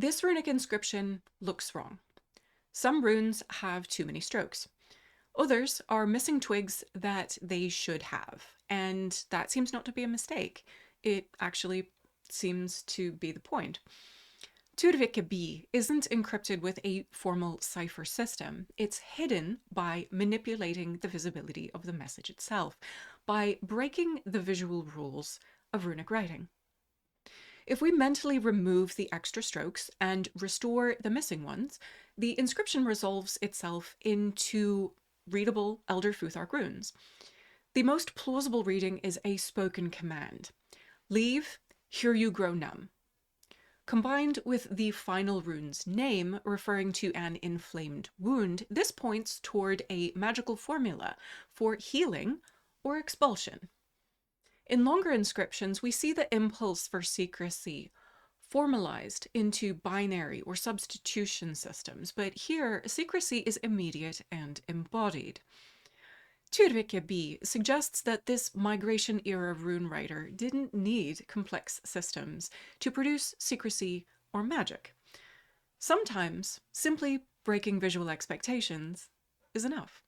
This runic inscription looks wrong. Some runes have too many strokes. Others are missing twigs that they should have, and that seems not to be a mistake. It actually seems to be the point. Tørvika B isn't encrypted with a formal cipher system. It's hidden by manipulating the visibility of the message itself, by breaking the visual rules of runic writing. If we mentally remove the extra strokes and restore the missing ones, the inscription resolves itself into readable Elder Futhark runes. The most plausible reading is a spoken command. Leave, here you grow numb. Combined with the final rune's name referring to an inflamed wound, this points toward a magical formula for healing or expulsion. In longer inscriptions, we see the impulse for secrecy formalized into binary or substitution systems, but here secrecy is immediate and embodied. Tørvika B suggests that this migration-era rune writer didn't need complex systems to produce secrecy or magic. Sometimes, simply breaking visual expectations is enough.